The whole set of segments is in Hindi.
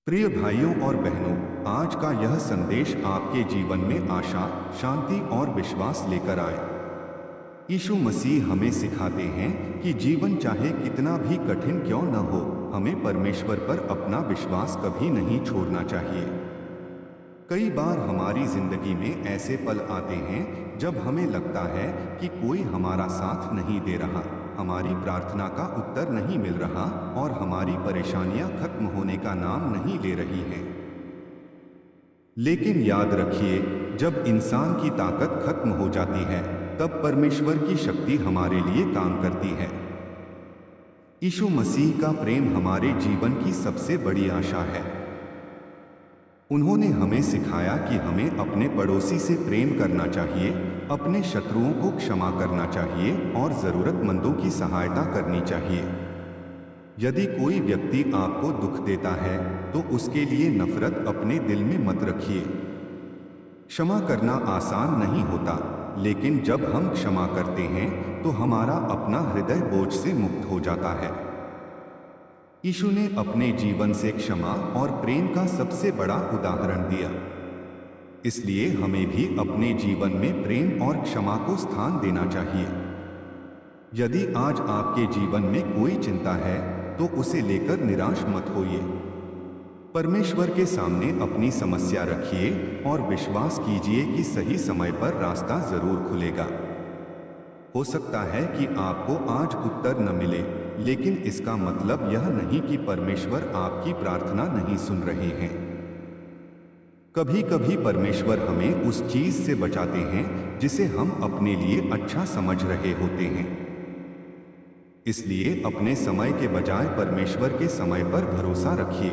प्रिय भाइयों और बहनों, आज का यह संदेश आपके जीवन में आशा, शांति और विश्वास लेकर आए। यीशु मसीह हमें सिखाते हैं कि जीवन चाहे कितना भी कठिन क्यों न हो, हमें परमेश्वर पर अपना विश्वास कभी नहीं छोड़ना चाहिए। कई बार हमारी जिंदगी में ऐसे पल आते हैं जब हमें लगता है कि कोई हमारा साथ नहीं दे रहा, हमारी प्रार्थना का उत्तर नहीं मिल रहा और हमारी परेशानियां खत्म होने का नाम नहीं ले रही हैं। लेकिन याद रखिए, जब इंसान की ताकत खत्म हो जाती है, तब परमेश्वर की शक्ति हमारे लिए काम करती है। यीशु मसीह का प्रेम हमारे जीवन की सबसे बड़ी आशा है। उन्होंने हमें सिखाया कि हमें अपने पड़ोसी से प्रेम करना चाहिए, अपने शत्रुओं को क्षमा करना चाहिए और जरूरतमंदों की सहायता करनी चाहिए। यदि कोई व्यक्ति आपको दुख देता है, तो उसके लिए नफरत अपने दिल में मत रखिए। क्षमा करना आसान नहीं होता, लेकिन जब हम क्षमा करते हैं, तो हमारा अपना हृदय बोझ से मुक्त हो जाता है। यीशु ने अपने जीवन से क्षमा और प्रेम का सबसे बड़ा उदाहरण दिया। इसलिए हमें भी अपने जीवन में प्रेम और क्षमा को स्थान देना चाहिए। यदि आज आपके जीवन में कोई चिंता है, तो उसे लेकर निराश मत होइए। परमेश्वर के सामने अपनी समस्या रखिए और विश्वास कीजिए कि सही समय पर रास्ता जरूर खुलेगा। हो सकता है कि आपको आज उत्तर न मिले, लेकिन इसका मतलब यह नहीं कि परमेश्वर आपकी प्रार्थना नहीं सुन रहे हैं। कभी कभी परमेश्वर हमें उस चीज से बचाते हैं जिसे हम अपने लिए अच्छा समझ रहे होते हैं। इसलिए अपने समय के बजाय परमेश्वर के समय पर भरोसा रखिए।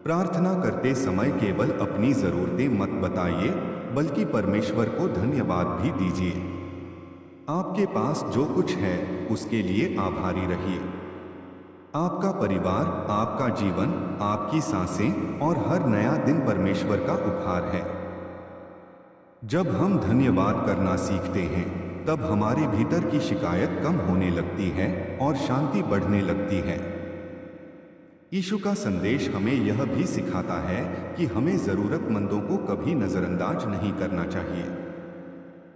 प्रार्थना करते समय केवल अपनी जरूरतें मत बताइए, बल्कि परमेश्वर को धन्यवाद भी दीजिए। आपके पास जो कुछ है, उसके लिए आभारी रहिए। आपका परिवार, आपका जीवन, आपकी सांसें और हर नया दिन परमेश्वर का उपहार है। जब हम धन्यवाद करना सीखते हैं, तब हमारे भीतर की शिकायत कम होने लगती है और शांति बढ़ने लगती है। यीशु का संदेश हमें यह भी सिखाता है कि हमें जरूरतमंदों को कभी नजरअंदाज नहीं करना चाहिए।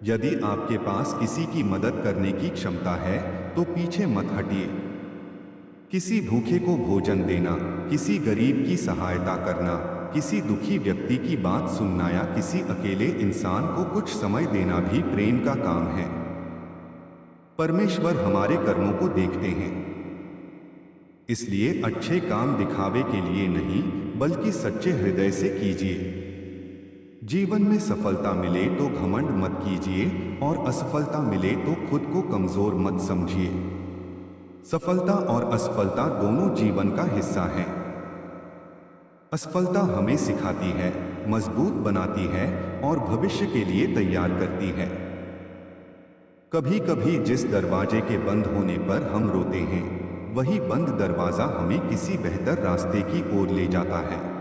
यदि आपके पास किसी की मदद करने की क्षमता है, तो पीछे मत हटिए। किसी भूखे को भोजन देना, किसी गरीब की सहायता करना, किसी दुखी व्यक्ति की बात सुनना या किसी अकेले इंसान को कुछ समय देना भी प्रेम का काम है। परमेश्वर हमारे कर्मों को देखते हैं। इसलिए अच्छे काम दिखावे के लिए नहीं, बल्कि सच्चे हृदय से कीजिए। जीवन में सफलता मिले तो घमंड मत कीजिए और असफलता मिले तो खुद को कमजोर मत समझिए। सफलता और असफलता दोनों जीवन का हिस्सा है। असफलता हमें सिखाती है, मजबूत बनाती है और भविष्य के लिए तैयार करती है। कभी कभी जिस दरवाजे के बंद होने पर हम रोते हैं, वही बंद दरवाजा हमें किसी बेहतर रास्ते की ओर ले जाता है।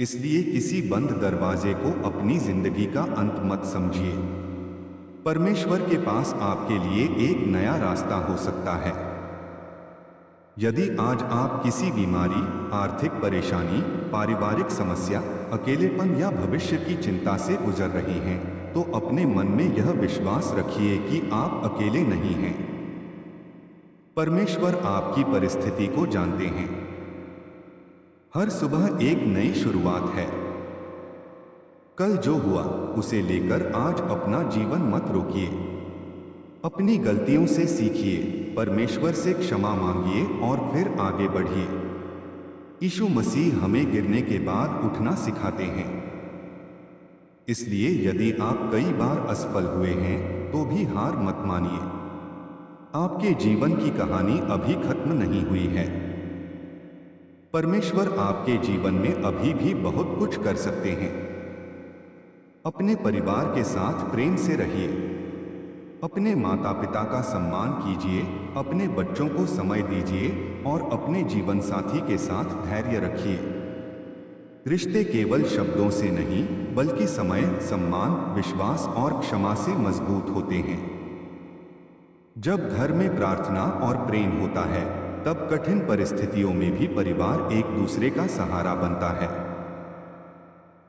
इसलिए किसी बंद दरवाजे को अपनी जिंदगी का अंत मत समझिए। परमेश्वर के पास आपके लिए एक नया रास्ता हो सकता है। यदि आज आप किसी बीमारी, आर्थिक परेशानी, पारिवारिक समस्या, अकेलेपन या भविष्य की चिंता से गुजर रहे हैं, तो अपने मन में यह विश्वास रखिए कि आप अकेले नहीं हैं। परमेश्वर आपकी परिस्थिति को जानते हैं। हर सुबह एक नई शुरुआत है। कल जो हुआ, उसे लेकर आज अपना जीवन मत रोकिए। अपनी गलतियों से सीखिए, परमेश्वर से क्षमा मांगिए और फिर आगे बढ़िए। यीशु मसीह हमें गिरने के बाद उठना सिखाते हैं। इसलिए यदि आप कई बार असफल हुए हैं, तो भी हार मत मानिए। आपके जीवन की कहानी अभी खत्म नहीं हुई है। परमेश्वर आपके जीवन में अभी भी बहुत कुछ कर सकते हैं। अपने परिवार के साथ प्रेम से रहिए। अपने माता पिता का सम्मान कीजिए, अपने बच्चों को समय दीजिए और अपने जीवन साथी के साथ धैर्य रखिए। रिश्ते केवल शब्दों से नहीं, बल्कि समय, सम्मान, विश्वास और क्षमा से मजबूत होते हैं। जब घर में प्रार्थना और प्रेम होता है, तब कठिन परिस्थितियों में भी परिवार एक दूसरे का सहारा बनता है।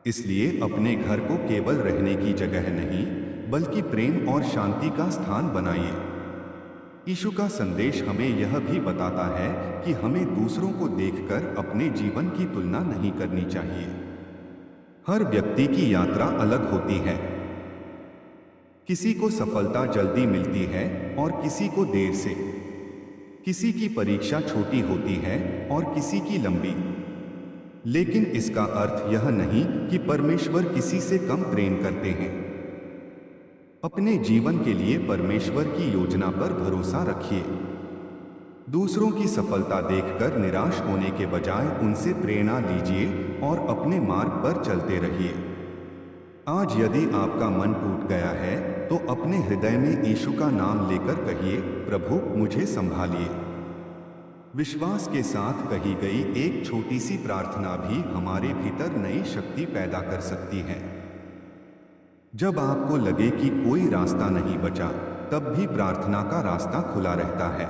इसलिए अपने घर को केवल रहने की जगह नहीं, बल्कि प्रेम और शांति का स्थान बनाइए। यीशु का संदेश हमें यह भी बताता है कि हमें दूसरों को देखकर अपने जीवन की तुलना नहीं करनी चाहिए। हर व्यक्ति की यात्रा अलग होती है। किसी को सफलता जल्दी मिलती है और किसी को देर से। किसी की परीक्षा छोटी होती है और किसी की लंबी। लेकिन इसका अर्थ यह नहीं कि परमेश्वर किसी से कम प्रेम करते हैं। अपने जीवन के लिए परमेश्वर की योजना पर भरोसा रखिए। दूसरों की सफलता देखकर निराश होने के बजाय उनसे प्रेरणा लीजिए और अपने मार्ग पर चलते रहिए। आज यदि आपका मन टूट गया है तो अपने हृदय में यीशु का नाम लेकर कहिए, प्रभु मुझे संभालिए। विश्वास के साथ कही गई एक छोटी सी प्रार्थना भी हमारे भीतर नई शक्ति पैदा कर सकती है। जब आपको लगे कि कोई रास्ता नहीं बचा, तब भी प्रार्थना का रास्ता खुला रहता है।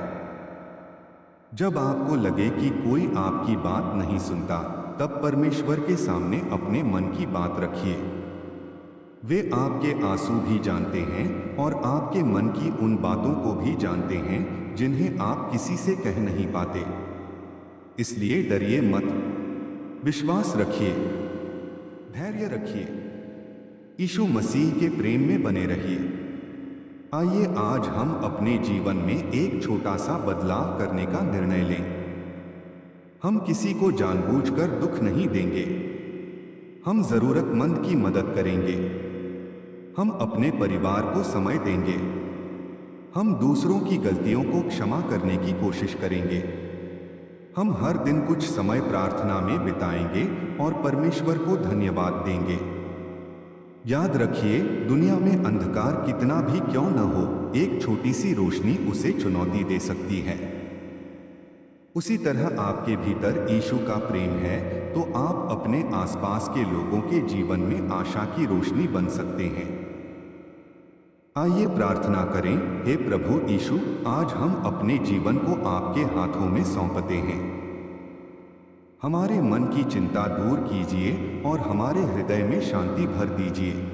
जब आपको लगे कि कोई आपकी बात नहीं सुनता, तब परमेश्वर के सामने अपने मन की बात रखिए। वे आपके आंसू भी जानते हैं और आपके मन की उन बातों को भी जानते हैं जिन्हें आप किसी से कह नहीं पाते। इसलिए डरिए मत, विश्वास रखिए, धैर्य रखिए, यीशु मसीह के प्रेम में बने रहिए। आइए आज हम अपने जीवन में एक छोटा सा बदलाव करने का निर्णय लें। हम किसी को जानबूझकर दुख नहीं देंगे। हम जरूरतमंद की मदद करेंगे। हम अपने परिवार को समय देंगे। हम दूसरों की गलतियों को क्षमा करने की कोशिश करेंगे। हम हर दिन कुछ समय प्रार्थना में बिताएंगे और परमेश्वर को धन्यवाद देंगे। याद रखिए, दुनिया में अंधकार कितना भी क्यों न हो, एक छोटी सी रोशनी उसे चुनौती दे सकती है। उसी तरह आपके भीतर यीशु का प्रेम है तो आप अपने आसपास के लोगों के जीवन में आशा की रोशनी बन सकते हैं। आइए प्रार्थना करें। हे प्रभु यीशु, आज हम अपने जीवन को आपके हाथों में सौंपते हैं। हमारे मन की चिंता दूर कीजिए और हमारे हृदय में शांति भर दीजिए।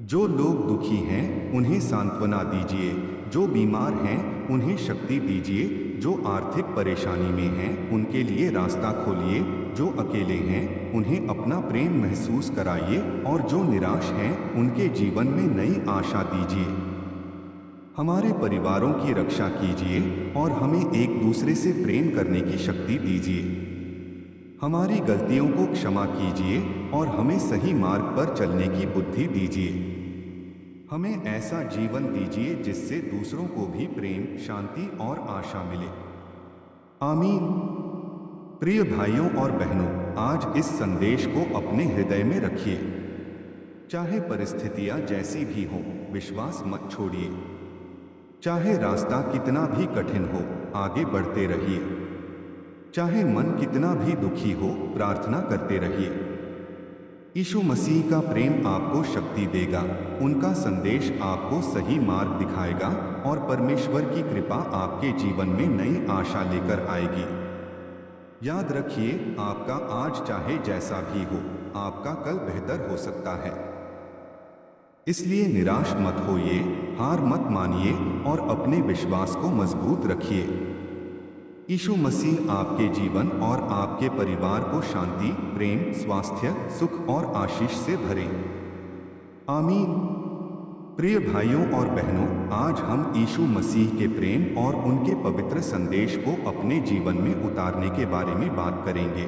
जो लोग दुखी हैं उन्हें सांत्वना दीजिए, जो बीमार हैं उन्हें शक्ति दीजिए, जो आर्थिक परेशानी में हैं उनके लिए रास्ता खोलिए, जो अकेले हैं उन्हें अपना प्रेम महसूस कराइए और जो निराश हैं उनके जीवन में नई आशा दीजिए। हमारे परिवारों की रक्षा कीजिए और हमें एक दूसरे से प्रेम करने की शक्ति दीजिए। हमारी गलतियों को क्षमा कीजिए और हमें सही मार्ग पर चलने की बुद्धि दीजिए। हमें ऐसा जीवन दीजिए जिससे दूसरों को भी प्रेम, शांति और आशा मिले। आमीन। प्रिय भाइयों और बहनों, आज इस संदेश को अपने हृदय में रखिए। चाहे परिस्थितियां जैसी भी हों, विश्वास मत छोड़िए। चाहे रास्ता कितना भी कठिन हो, आगे बढ़ते रहिए। चाहे मन कितना भी दुखी हो, प्रार्थना करते रहिए। यीशु मसीह का प्रेम आपको शक्ति देगा, उनका संदेश आपको सही मार्ग दिखाएगा और परमेश्वर की कृपा आपके जीवन में नई आशा लेकर आएगी। याद रखिए, आपका आज चाहे जैसा भी हो, आपका कल बेहतर हो सकता है। इसलिए निराश मत होइए, हार मत मानिए और अपने विश्वास को मजबूत रखिए। यीशु मसीह आपके जीवन और आपके परिवार को शांति, प्रेम, स्वास्थ्य, सुख और आशीष से भरे। आमीन। प्रिय भाइयों और बहनों, आज हम यीशु मसीह के प्रेम और उनके पवित्र संदेश को अपने जीवन में उतारने के बारे में बात करेंगे।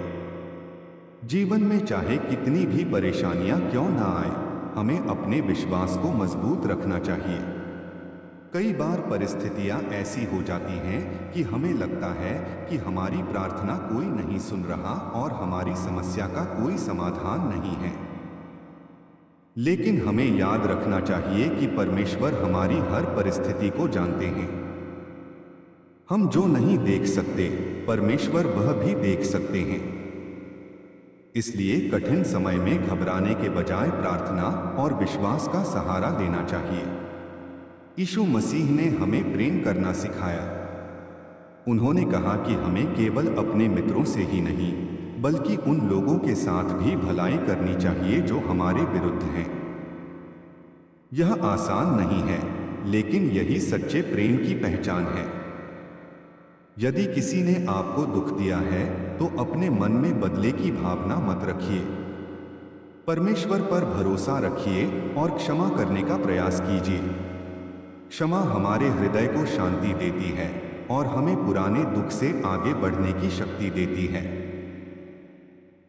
जीवन में चाहे कितनी भी परेशानियां क्यों ना आए, हमें अपने विश्वास को मजबूत रखना चाहिए। कई बार परिस्थितियां ऐसी हो जाती हैं कि हमें लगता है कि हमारी प्रार्थना कोई नहीं सुन रहा और हमारी समस्या का कोई समाधान नहीं है। लेकिन हमें याद रखना चाहिए कि परमेश्वर हमारी हर परिस्थिति को जानते हैं। हम जो नहीं देख सकते, परमेश्वर वह भी देख सकते हैं। इसलिए कठिन समय में घबराने के बजाय प्रार्थना और विश्वास का सहारा लेना चाहिए। यीशु मसीह ने हमें प्रेम करना सिखाया। उन्होंने कहा कि हमें केवल अपने मित्रों से ही नहीं बल्कि उन लोगों के साथ भी भलाई करनी चाहिए जो हमारे विरुद्ध हैं। यह आसान नहीं है, लेकिन यही सच्चे प्रेम की पहचान है। यदि किसी ने आपको दुख दिया है तो अपने मन में बदले की भावना मत रखिए। परमेश्वर पर भरोसा रखिए और क्षमा करने का प्रयास कीजिए। क्षमा हमारे हृदय को शांति देती है और हमें पुराने दुख से आगे बढ़ने की शक्ति देती है।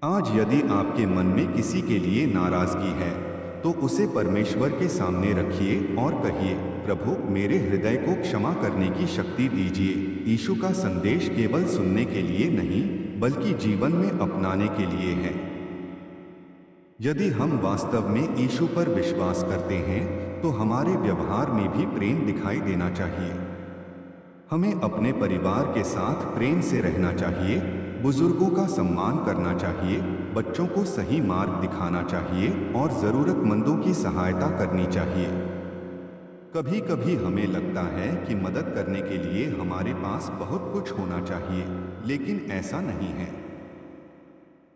आज यदि आपके मन में किसी के लिए नाराजगी है तो उसे परमेश्वर के सामने रखिए और कहिए, प्रभु मेरे हृदय को क्षमा करने की शक्ति दीजिए। यीशु का संदेश केवल सुनने के लिए नहीं बल्कि जीवन में अपनाने के लिए है। यदि हम वास्तव में यीशु पर विश्वास करते हैं तो हमारे व्यवहार में भी प्रेम दिखाई देना चाहिए। हमें अपने परिवार के साथ प्रेम से रहना चाहिए, बुजुर्गों का सम्मान करना चाहिए, बच्चों को सही मार्ग दिखाना चाहिए और ज़रूरतमंदों की सहायता करनी चाहिए। कभी कभी हमें लगता है कि मदद करने के लिए हमारे पास बहुत कुछ होना चाहिए, लेकिन ऐसा नहीं है।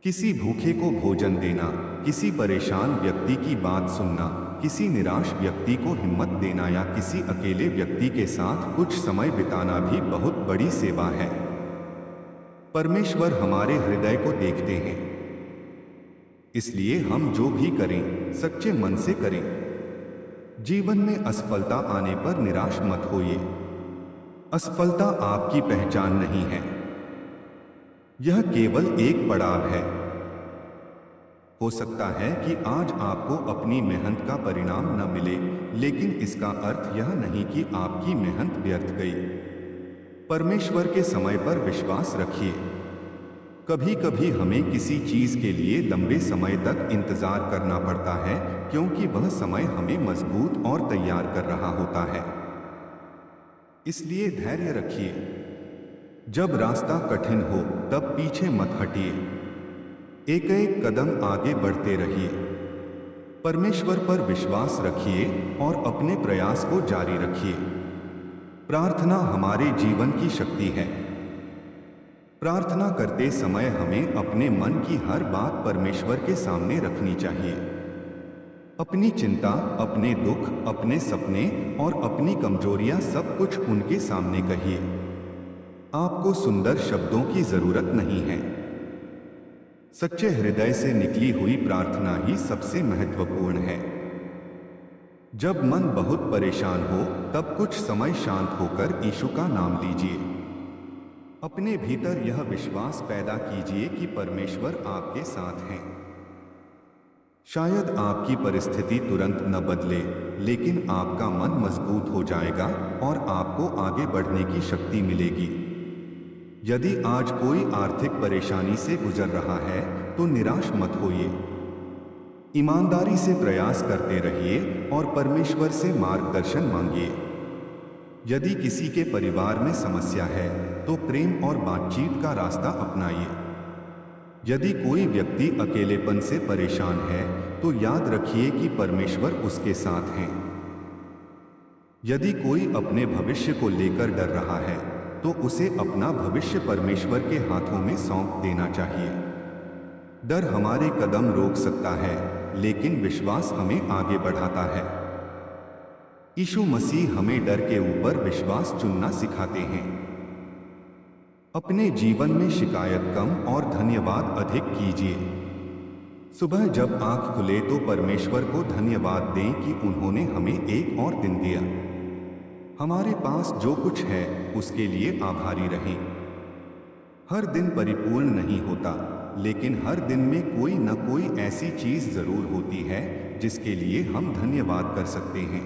किसी भूखे को भोजन देना, किसी परेशान व्यक्ति की बात सुनना, किसी निराश व्यक्ति को हिम्मत देना या किसी अकेले व्यक्ति के साथ कुछ समय बिताना भी बहुत बड़ी सेवा है। परमेश्वर हमारे हृदय को देखते हैं, इसलिए हम जो भी करें सच्चे मन से करें। जीवन में असफलता आने पर निराश मत होइए। असफलता आपकी पहचान नहीं है, यह केवल एक पड़ाव है। हो सकता है कि आज आपको अपनी मेहनत का परिणाम न मिले, लेकिन इसका अर्थ यह नहीं कि आपकी मेहनत व्यर्थ गई। परमेश्वर के समय पर विश्वास रखिए। कभी कभी हमें किसी चीज के लिए लंबे समय तक इंतजार करना पड़ता है क्योंकि वह समय हमें मजबूत और तैयार कर रहा होता है। इसलिए धैर्य रखिए। जब रास्ता कठिन हो तब पीछे मत हटिए, एक एक कदम आगे बढ़ते रहिए। परमेश्वर पर विश्वास रखिए और अपने प्रयास को जारी रखिए। प्रार्थना हमारे जीवन की शक्ति है। प्रार्थना करते समय हमें अपने मन की हर बात परमेश्वर के सामने रखनी चाहिए। अपनी चिंता, अपने दुख, अपने सपने और अपनी कमजोरियां सब कुछ उनके सामने कहिए। आपको सुंदर शब्दों की जरूरत नहीं है। सच्चे हृदय से निकली हुई प्रार्थना ही सबसे महत्वपूर्ण है। जब मन बहुत परेशान हो तब कुछ समय शांत होकर यीशु का नाम लीजिए। अपने भीतर यह विश्वास पैदा कीजिए कि परमेश्वर आपके साथ हैं। शायद आपकी परिस्थिति तुरंत न बदले, लेकिन आपका मन मजबूत हो जाएगा और आपको आगे बढ़ने की शक्ति मिलेगी। यदि आज कोई आर्थिक परेशानी से गुजर रहा है तो निराश मत होइए। ईमानदारी से प्रयास करते रहिए और परमेश्वर से मार्गदर्शन मांगिए। यदि किसी के परिवार में समस्या है तो प्रेम और बातचीत का रास्ता अपनाइए। यदि कोई व्यक्ति अकेलेपन से परेशान है तो याद रखिए कि परमेश्वर उसके साथ हैं। यदि कोई अपने भविष्य को लेकर डर रहा है तो उसे अपना भविष्य परमेश्वर के हाथों में सौंप देना चाहिए। डर हमारे कदम रोक सकता है, लेकिन विश्वास हमें आगे बढ़ाता है। यीशु मसीह हमें डर के ऊपर विश्वास चुनना सिखाते हैं। अपने जीवन में शिकायत कम और धन्यवाद अधिक कीजिए। सुबह जब आंख खुले तो परमेश्वर को धन्यवाद दें कि उन्होंने हमें एक और दिन दिया। हमारे पास जो कुछ है उसके लिए आभारी रहें। हर दिन परिपूर्ण नहीं होता, लेकिन हर दिन में कोई न कोई ऐसी चीज जरूर होती है जिसके लिए हम धन्यवाद कर सकते हैं।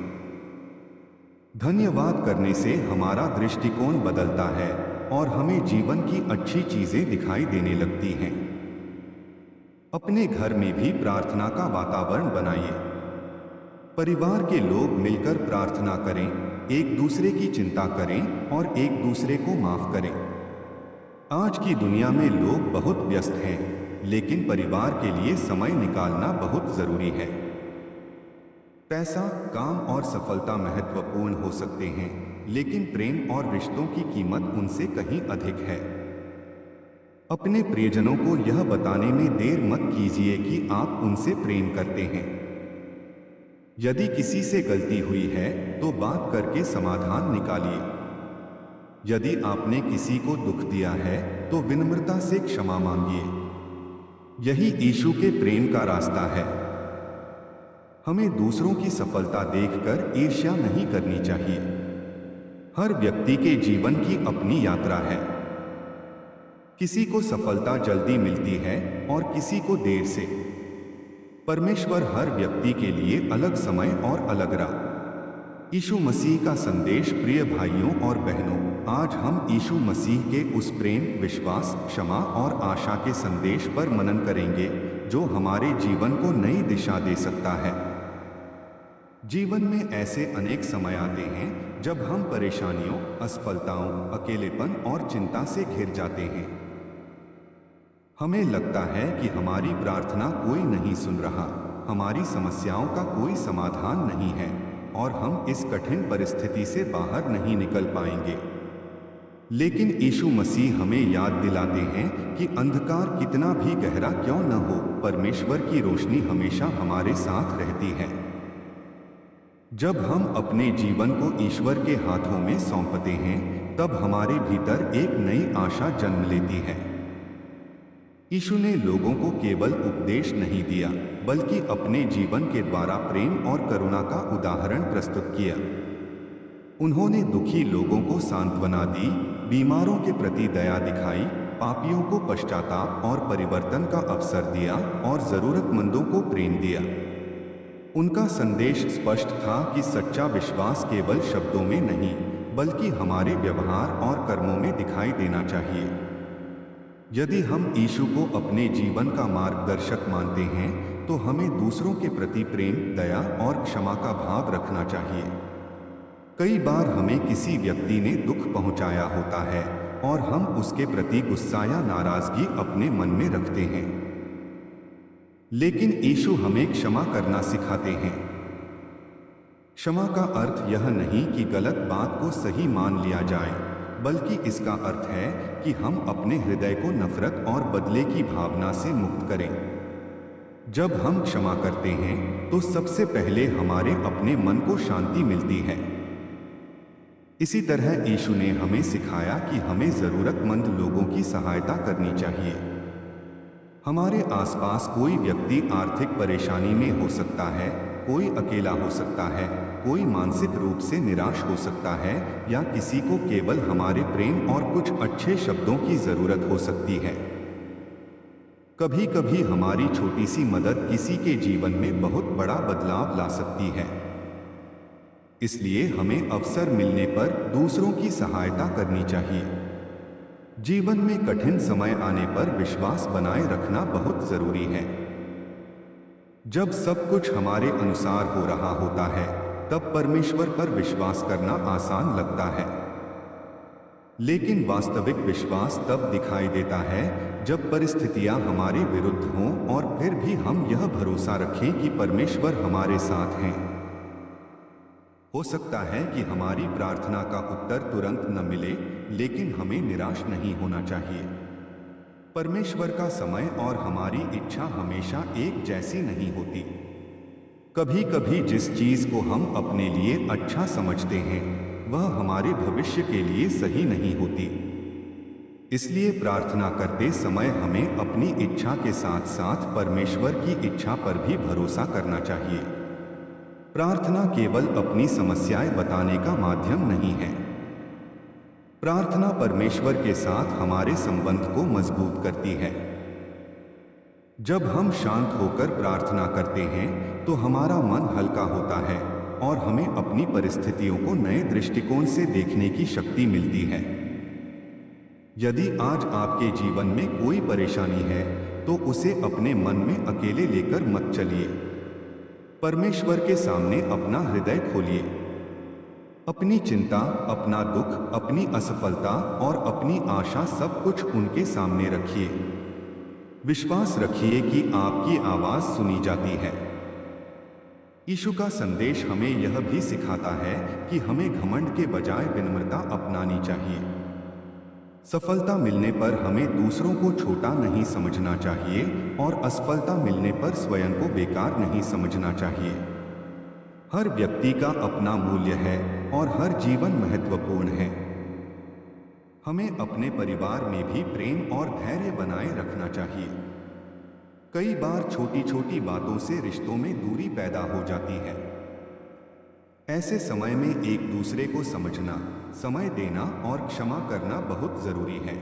धन्यवाद करने से हमारा दृष्टिकोण बदलता है और हमें जीवन की अच्छी चीजें दिखाई देने लगती हैं। अपने घर में भी प्रार्थना का वातावरण बनाइए। परिवार के लोग मिलकर प्रार्थना करें, एक दूसरे की चिंता करें और एक दूसरे को माफ करें। आज की दुनिया में लोग बहुत व्यस्त हैं, लेकिन परिवार के लिए समय निकालना बहुत जरूरी है। पैसा, काम और सफलता महत्वपूर्ण हो सकते हैं, लेकिन प्रेम और रिश्तों की कीमत उनसे कहीं अधिक है। अपने प्रियजनों को यह बताने में देर मत कीजिए कि आप उनसे प्रेम करते हैं। यदि किसी से गलती हुई है तो बात करके समाधान निकालिए। यदि आपने किसी को दुख दिया है तो विनम्रता से क्षमा मांगिए। यही यीशु के प्रेम का रास्ता है। हमें दूसरों की सफलता देखकर ईर्ष्या नहीं करनी चाहिए। हर व्यक्ति के जीवन की अपनी यात्रा है। किसी को सफलता जल्दी मिलती है और किसी को देर से। परमेश्वर हर व्यक्ति के लिए अलग समय और अलग राह। यीशु मसीह का संदेश। प्रिय भाइयों और बहनों, आज हम यीशु मसीह के उस प्रेम, विश्वास, क्षमा और आशा के संदेश पर मनन करेंगे जो हमारे जीवन को नई दिशा दे सकता है। जीवन में ऐसे अनेक समय आते हैं जब हम परेशानियों, असफलताओं, अकेलेपन और चिंता से घिर जाते हैं। हमें लगता है कि हमारी प्रार्थना कोई नहीं सुन रहा, हमारी समस्याओं का कोई समाधान नहीं है और हम इस कठिन परिस्थिति से बाहर नहीं निकल पाएंगे। लेकिन यीशु मसीह हमें याद दिलाते हैं कि अंधकार कितना भी गहरा क्यों न हो, परमेश्वर की रोशनी हमेशा हमारे साथ रहती है। जब हम अपने जीवन को ईश्वर के हाथों में सौंपते हैं, तब हमारे भीतर एक नई आशा जन्म लेती है। यीशु ने लोगों को केवल उपदेश नहीं दिया, बल्कि अपने जीवन के द्वारा प्रेम और करुणा का उदाहरण प्रस्तुत किया। उन्होंने दुखी लोगों को सांत्वना दी, बीमारों के प्रति दया दिखाई, पापियों को पश्चाताप और परिवर्तन का अवसर दिया और जरूरतमंदों को प्रेम दिया। उनका संदेश स्पष्ट था कि सच्चा विश्वास केवल शब्दों में नहीं, बल्कि हमारे व्यवहार और कर्मों में दिखाई देना चाहिए। यदि हम यीशु को अपने जीवन का मार्गदर्शक मानते हैं, तो हमें दूसरों के प्रति प्रेम, दया और क्षमा का भाव रखना चाहिए। कई बार हमें किसी व्यक्ति ने दुख पहुंचाया होता है और हम उसके प्रति गुस्सा या नाराजगी अपने मन में रखते हैं। लेकिन यीशु हमें क्षमा करना सिखाते हैं। क्षमा का अर्थ यह नहीं कि गलत बात को सही मान लिया जाए, बल्कि इसका अर्थ है कि हम अपने हृदय को नफरत और बदले की भावना से मुक्त करें। जब हम क्षमा करते हैं तो सबसे पहले हमारे अपने मन को शांति मिलती है। इसी तरह यीशु ने हमें सिखाया कि हमें जरूरतमंद लोगों की सहायता करनी चाहिए। हमारे आसपास कोई व्यक्ति आर्थिक परेशानी में हो सकता है, कोई अकेला हो सकता है, कोई मानसिक रूप से निराश हो सकता है, या किसी को केवल हमारे प्रेम और कुछ अच्छे शब्दों की जरूरत हो सकती है। कभी कभी हमारी छोटी सी मदद किसी के जीवन में बहुत बड़ा बदलाव ला सकती है। इसलिए हमें अवसर मिलने पर दूसरों की सहायता करनी चाहिए। जीवन में कठिन समय आने पर विश्वास बनाए रखना बहुत जरूरी है। जब सब कुछ हमारे अनुसार हो रहा होता है, तब परमेश्वर पर विश्वास करना आसान लगता है। लेकिन वास्तविक विश्वास तब दिखाई देता है जब परिस्थितियां हमारे विरुद्ध हों और फिर भी हम यह भरोसा रखें कि परमेश्वर हमारे साथ हैं। हो सकता है कि हमारी प्रार्थना का उत्तर तुरंत न मिले, लेकिन हमें निराश नहीं होना चाहिए। परमेश्वर का समय और हमारी इच्छा हमेशा एक जैसी नहीं होती। कभी कभी जिस चीज को हम अपने लिए अच्छा समझते हैं, वह हमारे भविष्य के लिए सही नहीं होती। इसलिए प्रार्थना करते समय हमें अपनी इच्छा के साथ साथ परमेश्वर की इच्छा पर भी भरोसा करना चाहिए। प्रार्थना केवल अपनी समस्याएं बताने का माध्यम नहीं है। प्रार्थना परमेश्वर के साथ हमारे संबंध को मजबूत करती है। जब हम शांत होकर प्रार्थना करते हैं तो हमारा मन हल्का होता है और हमें अपनी परिस्थितियों को नए दृष्टिकोण से देखने की शक्ति मिलती है। यदि आज आपके जीवन में कोई परेशानी है तो उसे अपने मन में अकेले लेकर मत चलिए। परमेश्वर के सामने अपना हृदय खोलिए। अपनी चिंता, अपना दुख, अपनी असफलता और अपनी आशा सब कुछ उनके सामने रखिए। विश्वास रखिए कि आपकी आवाज सुनी जाती है। यीशु का संदेश हमें यह भी सिखाता है कि हमें घमंड के बजाय विनम्रता अपनानी चाहिए। सफलता मिलने पर हमें दूसरों को छोटा नहीं समझना चाहिए और असफलता मिलने पर स्वयं को बेकार नहीं समझना चाहिए। हर व्यक्ति का अपना मूल्य है और हर जीवन महत्वपूर्ण है। हमें अपने परिवार में भी प्रेम और धैर्य बनाए रखना चाहिए। कई बार छोटी छोटी बातों से रिश्तों में दूरी पैदा हो जाती है। ऐसे समय में एक दूसरे को समझना, समय देना और क्षमा करना बहुत जरूरी है।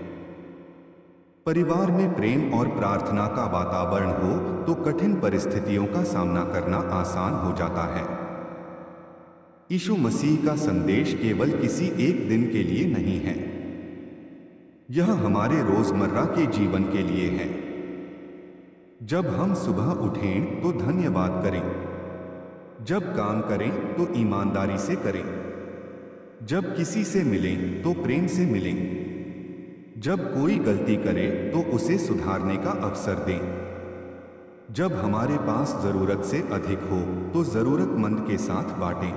परिवार में प्रेम और प्रार्थना का वातावरण हो तो कठिन परिस्थितियों का सामना करना आसान हो जाता है। यीशु मसीह का संदेश केवल किसी एक दिन के लिए नहीं है, यह हमारे रोजमर्रा के जीवन के लिए है। जब हम सुबह उठें तो धन्यवाद करें, जब काम करें तो ईमानदारी से करें, जब किसी से मिलें तो प्रेम से मिलें, जब कोई गलती करे तो उसे सुधारने का अवसर दें, जब हमारे पास जरूरत से अधिक हो तो जरूरतमंद के साथ बांटें,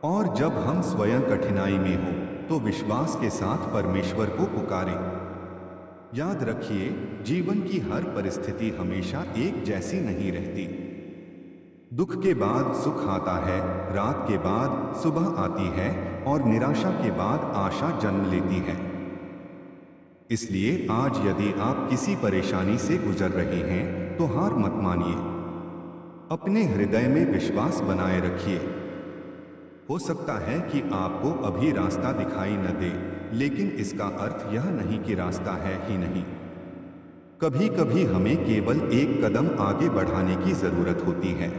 और जब हम स्वयं कठिनाई में हो तो विश्वास के साथ परमेश्वर को पुकारें। याद रखिए, जीवन की हर परिस्थिति हमेशा एक जैसी नहीं रहती। दुख के बाद सुख आता है, रात के बाद सुबह आती है और निराशा के बाद आशा जन्म लेती है। इसलिए आज यदि आप किसी परेशानी से गुजर रहे हैं तो हार मत मानिए। अपने हृदय में विश्वास बनाए रखिए। हो सकता है कि आपको अभी रास्ता दिखाई न दे, लेकिन इसका अर्थ यह नहीं कि रास्ता है ही नहीं। कभी कभी हमें केवल एक कदम आगे बढ़ाने की जरूरत होती है।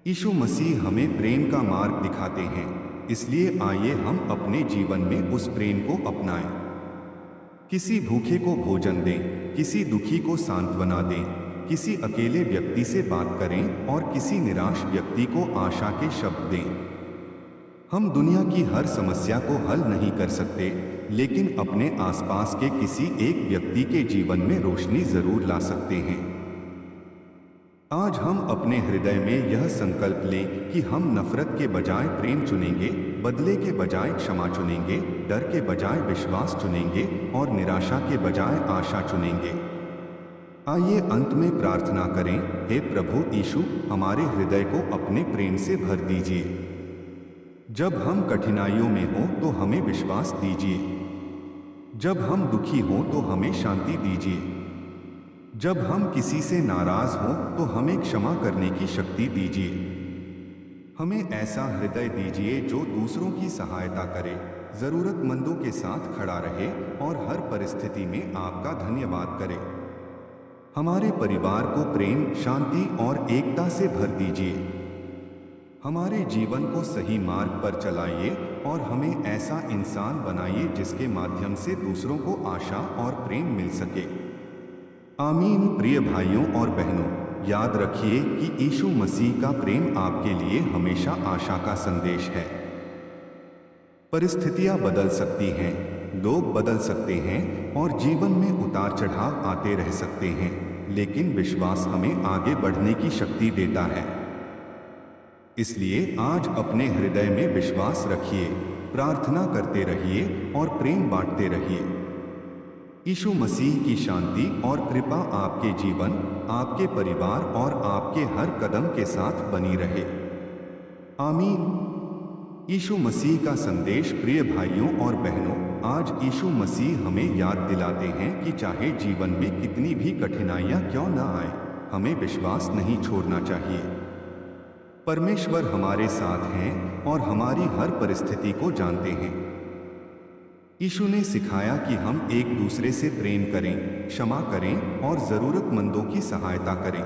यीशु मसीह हमें प्रेम का मार्ग दिखाते हैं, इसलिए आइए हम अपने जीवन में उस प्रेम को अपनाएं। किसी भूखे को भोजन दें, किसी दुखी को सांत्वना दें, किसी अकेले व्यक्ति से बात करें और किसी निराश व्यक्ति को आशा के शब्द दें। हम दुनिया की हर समस्या को हल नहीं कर सकते, लेकिन अपने आसपास के किसी एक व्यक्ति के जीवन में रोशनी जरूर ला सकते हैं। आज हम अपने हृदय में यह संकल्प लें कि हम नफरत के बजाय प्रेम चुनेंगे, बदले के बजाय क्षमा चुनेंगे, डर के बजाय विश्वास चुनेंगे और निराशा के बजाय आशा चुनेंगे। आइए अंत में प्रार्थना करें। हे प्रभु यीशु, हमारे हृदय को अपने प्रेम से भर दीजिए। जब हम कठिनाइयों में हों तो हमें विश्वास दीजिए, जब हम दुखी हों तो हमें शांति दीजिए, जब हम किसी से नाराज हों तो हमें क्षमा करने की शक्ति दीजिए। हमें ऐसा हृदय दीजिए जो दूसरों की सहायता करे, जरूरतमंदों के साथ खड़ा रहे और हर परिस्थिति में आपका धन्यवाद करे। हमारे परिवार को प्रेम, शांति और एकता से भर दीजिए। हमारे जीवन को सही मार्ग पर चलाइए और हमें ऐसा इंसान बनाइए जिसके माध्यम से दूसरों को आशा और प्रेम मिल सके। आमीन। प्रिय भाइयों और बहनों, याद रखिए कि यीशु मसीह का प्रेम आपके लिए हमेशा आशा का संदेश है। परिस्थितियां बदल सकती हैं, लोग बदल सकते हैं और जीवन में उतार चढ़ाव आते रह सकते हैं, लेकिन विश्वास हमें आगे बढ़ने की शक्ति देता है। इसलिए आज अपने हृदय में विश्वास रखिए, प्रार्थना करते रहिए और प्रेम बांटते रहिए। यीशु मसीह की शांति और कृपा आपके जीवन, आपके परिवार और आपके हर कदम के साथ बनी रहे। आमीन। यीशु मसीह का संदेश। प्रिय भाइयों और बहनों, आज यीशु मसीह हमें याद दिलाते हैं कि चाहे जीवन में कितनी भी कठिनाइयां क्यों न आए, हमें विश्वास नहीं छोड़ना चाहिए। परमेश्वर हमारे साथ हैं और हमारी हर परिस्थिति को जानते हैं। यीशु ने सिखाया कि हम एक दूसरे से प्रेम करें, क्षमा करें और जरूरतमंदों की सहायता करें।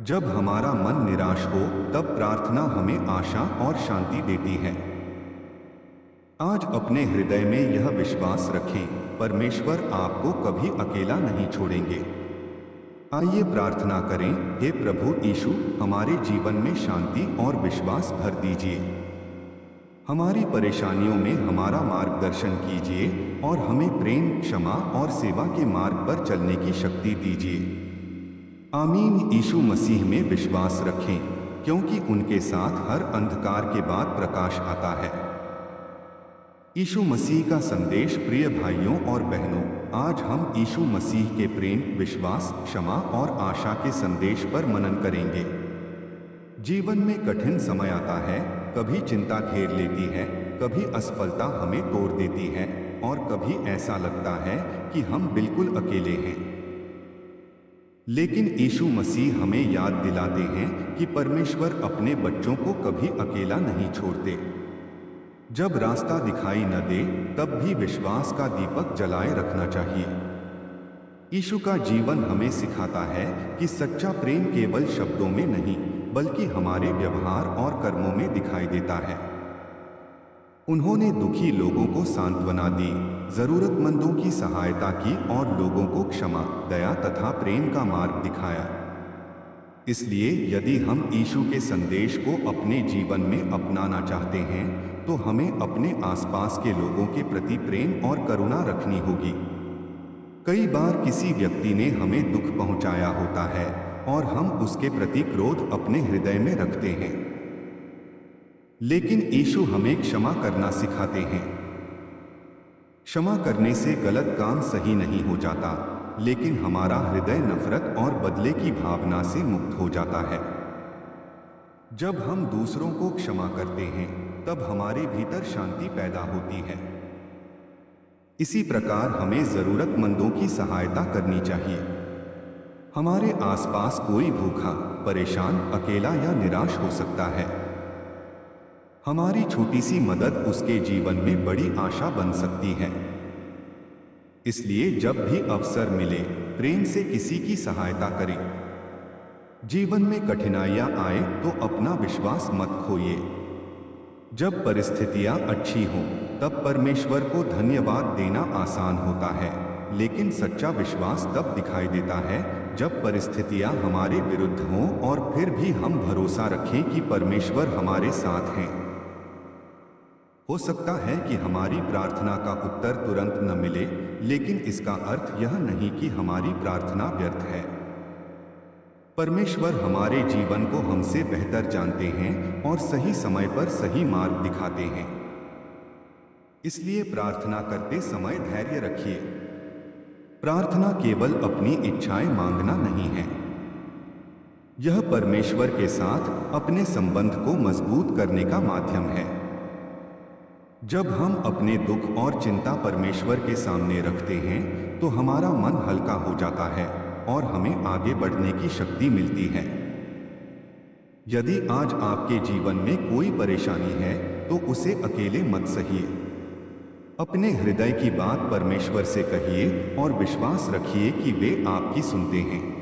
जब हमारा मन निराश हो तब प्रार्थना हमें आशा और शांति देती है। आज अपने हृदय में यह विश्वास रखें, परमेश्वर आपको कभी अकेला नहीं छोड़ेंगे। आइए प्रार्थना करें। हे प्रभु यीशु, हमारे जीवन में शांति और विश्वास भर दीजिए। हमारी परेशानियों में हमारा मार्गदर्शन कीजिए और हमें प्रेम, क्षमा और सेवा के मार्ग पर चलने की शक्ति दीजिए। आमीन। यीशु मसीह में विश्वास रखें, क्योंकि उनके साथ हर अंधकार के बाद प्रकाश आता है। यीशु मसीह का संदेश। प्रिय भाइयों और बहनों, आज हम यीशु मसीह के प्रेम, विश्वास, क्षमा और आशा के संदेश पर मनन करेंगे। जीवन में कठिन समय आता है, कभी चिंता घेर लेती है, कभी असफलता हमें तोड़ देती है और कभी ऐसा लगता है कि हम बिल्कुल अकेले हैं। लेकिन यीशु मसीह हमें याद दिलाते हैं कि परमेश्वर अपने बच्चों को कभी अकेला नहीं छोड़ते। जब रास्ता दिखाई न दे, तब भी विश्वास का दीपक जलाए रखना चाहिए। यीशु का जीवन हमें सिखाता है कि सच्चा प्रेम केवल शब्दों में नहीं, बल्कि हमारे व्यवहार और कर्मों में दिखाई देता है। उन्होंने दुखी लोगों को सांत्वना दी, जरूरतमंदों की सहायता की और लोगों को क्षमा, दया तथा प्रेम का मार्ग दिखाया। इसलिए यदि हम यीशु के संदेश को अपने जीवन में अपनाना चाहते हैं, तो हमें अपने आसपास के लोगों के प्रति प्रेम और करुणा रखनी होगी। कई बार किसी व्यक्ति ने हमें दुख पहुंचाया होता है और हम उसके प्रति क्रोध अपने हृदय में रखते हैं। लेकिन यीशु हमें क्षमा करना सिखाते हैं। क्षमा करने से गलत काम सही नहीं हो जाता, लेकिन हमारा हृदय नफरत और बदले की भावना से मुक्त हो जाता है। जब हम दूसरों को क्षमा करते हैं, तब हमारे भीतर शांति पैदा होती है। इसी प्रकार हमें जरूरतमंदों की सहायता करनी चाहिए। हमारे आसपास कोई भूखा, परेशान, अकेला या निराश हो सकता है। हमारी छोटी सी मदद उसके जीवन में बड़ी आशा बन सकती है। इसलिए जब भी अवसर मिले, प्रेम से किसी की सहायता करें। जीवन में कठिनाइयां आए तो अपना विश्वास मत खोइए। जब परिस्थितियां अच्छी हों, तब परमेश्वर को धन्यवाद देना आसान होता है, लेकिन सच्चा विश्वास तब दिखाई देता है जब परिस्थितियां हमारे विरुद्ध हों और फिर भी हम भरोसा रखें कि परमेश्वर हमारे साथ हैं। हो सकता है कि हमारी प्रार्थना का उत्तर तुरंत न मिले, लेकिन इसका अर्थ यह नहीं कि हमारी प्रार्थना व्यर्थ है। परमेश्वर हमारे जीवन को हमसे बेहतर जानते हैं और सही समय पर सही मार्ग दिखाते हैं। इसलिए प्रार्थना करते समय धैर्य रखिए। प्रार्थना केवल अपनी इच्छाएं मांगना नहीं है। यह परमेश्वर के साथ अपने संबंध को मजबूत करने का माध्यम है। जब हम अपने दुख और चिंता परमेश्वर के सामने रखते हैं, तो हमारा मन हल्का हो जाता है और हमें आगे बढ़ने की शक्ति मिलती है। यदि आज आपके जीवन में कोई परेशानी है, तो उसे अकेले मत सहिए। अपने हृदय की बात परमेश्वर से कहिए और विश्वास रखिए कि वे आपकी सुनते हैं।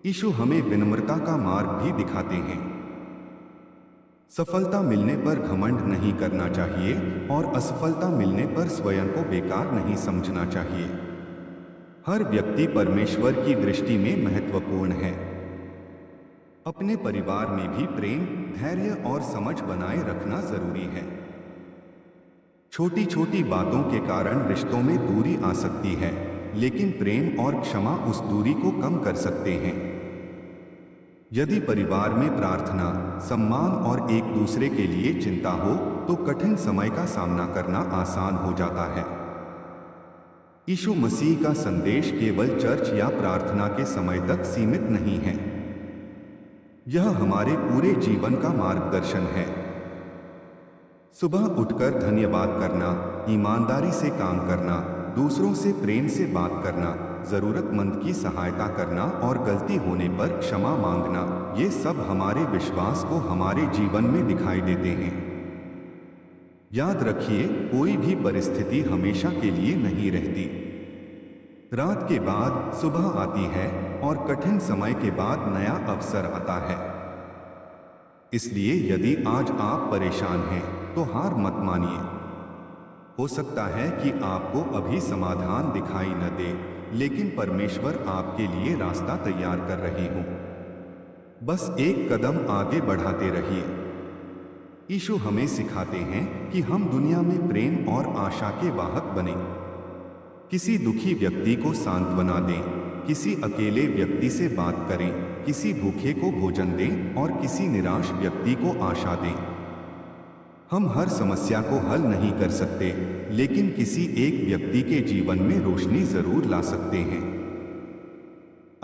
यीशु हमें विनम्रता का मार्ग भी दिखाते हैं। सफलता मिलने पर घमंड नहीं करना चाहिए और असफलता मिलने पर स्वयं को बेकार नहीं समझना चाहिए। हर व्यक्ति परमेश्वर की दृष्टि में महत्वपूर्ण है। अपने परिवार में भी प्रेम, धैर्य और समझ बनाए रखना जरूरी है। छोटी छोटी बातों के कारण रिश्तों में दूरी आ सकती है, लेकिन प्रेम और क्षमा उस दूरी को कम कर सकते हैं। यदि परिवार में प्रार्थना, सम्मान और एक दूसरे के लिए चिंता हो, तो कठिन समय का सामना करना आसान हो जाता है। यीशु मसीह का संदेश केवल चर्च या प्रार्थना के समय तक सीमित नहीं है। यह हमारे पूरे जीवन का मार्गदर्शन है। सुबह उठकर धन्यवाद करना, ईमानदारी से काम करना, दूसरों से प्रेम से बात करना, जरूरतमंद की सहायता करना और गलती होने पर क्षमा मांगना, ये सब हमारे विश्वास को हमारे जीवन में दिखाई देते हैं। याद रखिए, कोई भी परिस्थिति हमेशा के लिए नहीं रहती। रात के बाद सुबह आती है और कठिन समय के बाद नया अवसर आता है। इसलिए यदि आज आप परेशान हैं, तो हार मत मानिए। हो सकता है कि आपको अभी समाधान दिखाई न दे, लेकिन परमेश्वर आपके लिए रास्ता तैयार कर रहे हों। बस एक कदम आगे बढ़ाते रहिए। यीशु हमें सिखाते हैं कि हम दुनिया में प्रेम और आशा के वाहक बने। किसी दुखी व्यक्ति को सांत्वना दें, किसी अकेले व्यक्ति से बात करें, किसी भूखे को भोजन दें और किसी निराश व्यक्ति को आशा दें। हम हर समस्या को हल नहीं कर सकते, लेकिन किसी एक व्यक्ति के जीवन में रोशनी जरूर ला सकते हैं।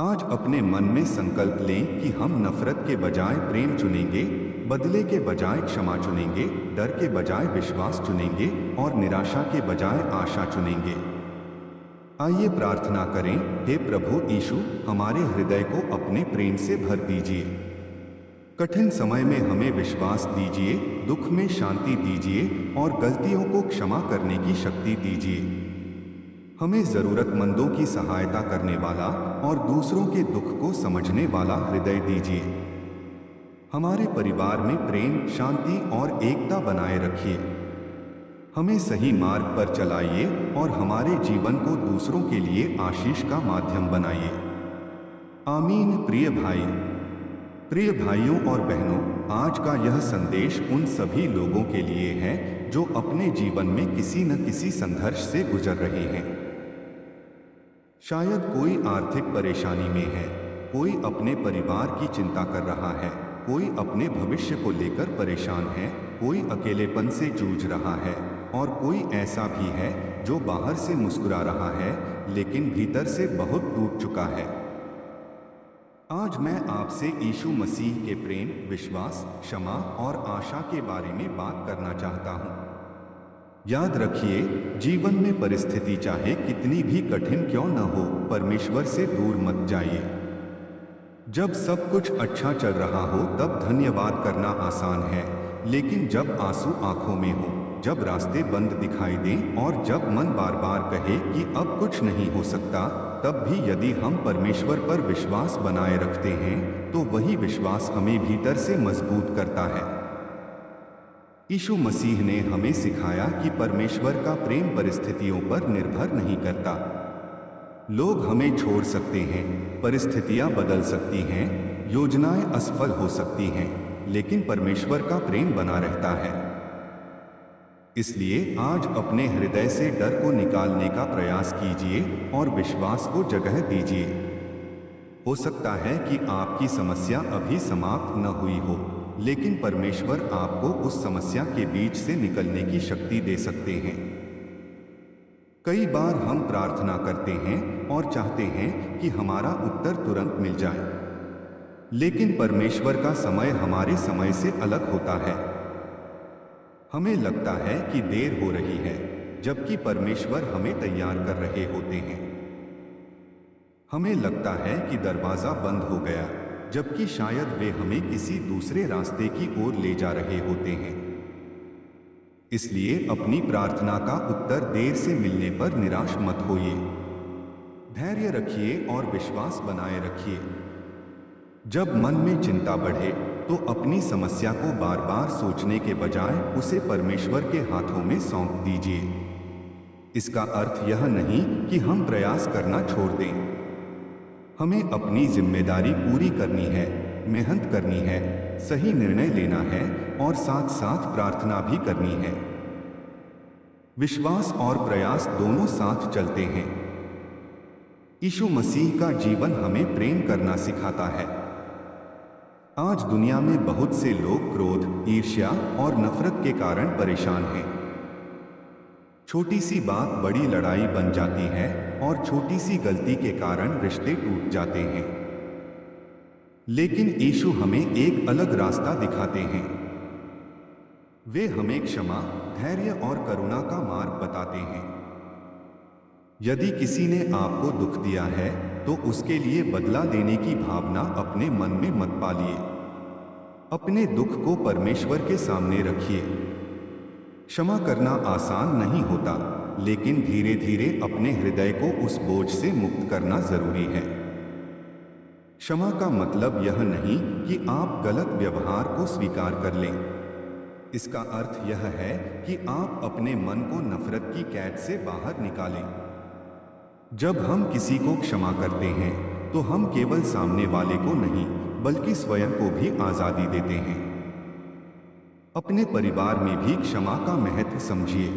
आज अपने मन में संकल्प लें कि हम नफरत के बजाय प्रेम चुनेंगे, बदले के बजाय क्षमा चुनेंगे, डर के बजाय विश्वास चुनेंगे और निराशा के बजाय आशा चुनेंगे। आइए प्रार्थना करें। हे प्रभु यीशु, हमारे हृदय को अपने प्रेम से भर दीजिए। कठिन समय में हमें विश्वास दीजिए, दुख में शांति दीजिए और गलतियों को क्षमा करने की शक्ति दीजिए। हमें जरूरतमंदों की सहायता करने वाला और दूसरों के दुख को समझने वाला हृदय दीजिए। हमारे परिवार में प्रेम, शांति और एकता बनाए रखिए। हमें सही मार्ग पर चलाइए और हमारे जीवन को दूसरों के लिए आशीष का माध्यम बनाइए। आमीन। प्रिय भाइयों और बहनों, आज का यह संदेश उन सभी लोगों के लिए है जो अपने जीवन में किसी न किसी संघर्ष से गुजर रहे हैं। शायद कोई आर्थिक परेशानी में है, कोई अपने परिवार की चिंता कर रहा है, कोई अपने भविष्य को लेकर परेशान है, कोई अकेलेपन से जूझ रहा है और कोई ऐसा भी है जो बाहर से मुस्कुरा रहा है लेकिन भीतर से बहुत टूट चुका है। आज मैं आपसे यीशु मसीह के प्रेम, विश्वास, क्षमा और आशा के बारे में बात करना चाहता हूँ। याद रखिए, जीवन में परिस्थिति चाहे कितनी भी कठिन क्यों न हो, परमेश्वर से दूर मत जाइए। जब सब कुछ अच्छा चल रहा हो तब धन्यवाद करना आसान है, लेकिन जब आंसू आंखों में हो, जब रास्ते बंद दिखाई दें और जब मन बार बार कहे कि अब कुछ नहीं हो सकता, तब भी यदि हम परमेश्वर पर विश्वास बनाए रखते हैं तो वही विश्वास हमें भीतर से मजबूत करता है। यीशु मसीह ने हमें सिखाया कि परमेश्वर का प्रेम परिस्थितियों पर निर्भर नहीं करता। लोग हमें छोड़ सकते हैं, परिस्थितियां बदल सकती हैं, योजनाएं असफल हो सकती हैं, लेकिन परमेश्वर का प्रेम बना रहता है। इसलिए आज अपने हृदय से डर को निकालने का प्रयास कीजिए और विश्वास को जगह दीजिए। हो सकता है कि आपकी समस्या अभी समाप्त न हुई हो, लेकिन परमेश्वर आपको उस समस्या के बीच से निकलने की शक्ति दे सकते हैं। कई बार हम प्रार्थना करते हैं और चाहते हैं कि हमारा उत्तर तुरंत मिल जाए, लेकिन परमेश्वर का समय हमारे समय से अलग होता है। हमें लगता है कि देर हो रही है, जबकि परमेश्वर हमें तैयार कर रहे होते हैं। हमें लगता है कि दरवाजा बंद हो गया, जबकि शायद वे हमें किसी दूसरे रास्ते की ओर ले जा रहे होते हैं। इसलिए अपनी प्रार्थना का उत्तर देर से मिलने पर निराश मत होइए। धैर्य रखिए और विश्वास बनाए रखिए। जब मन में चिंता बढ़े तो अपनी समस्या को बार बार सोचने के बजाय उसे परमेश्वर के हाथों में सौंप दीजिए। इसका अर्थ यह नहीं कि हम प्रयास करना छोड़ दें। हमें अपनी जिम्मेदारी पूरी करनी है, मेहनत करनी है, सही निर्णय लेना है और साथ साथ प्रार्थना भी करनी है। विश्वास और प्रयास दोनों साथ चलते हैं। यीशु मसीह का जीवन हमें प्रेम करना सिखाता है। आज दुनिया में बहुत से लोग क्रोध, ईर्ष्या और नफरत के कारण परेशान हैं। छोटी सी बात बड़ी लड़ाई बन जाती है और छोटी सी गलती के कारण रिश्ते टूट जाते हैं। लेकिन यीशु हमें एक अलग रास्ता दिखाते हैं। वे हमें क्षमा, धैर्य और करुणा का मार्ग बताते हैं। यदि किसी ने आपको दुख दिया है तो उसके लिए बदला लेने की भावना अपने मन में मत पालिए। अपने दुख को परमेश्वर के सामने रखिए। क्षमा करना आसान नहीं होता, लेकिन धीरे धीरे अपने हृदय को उस बोझ से मुक्त करना जरूरी है। क्षमा का मतलब यह नहीं कि आप गलत व्यवहार को स्वीकार कर लें। इसका अर्थ यह है कि आप अपने मन को नफरत की कैद से बाहर निकालें। जब हम किसी को क्षमा करते हैं तो हम केवल सामने वाले को नहीं बल्कि स्वयं को भी आजादी देते हैं। अपने परिवार में भी क्षमा का महत्व समझिए।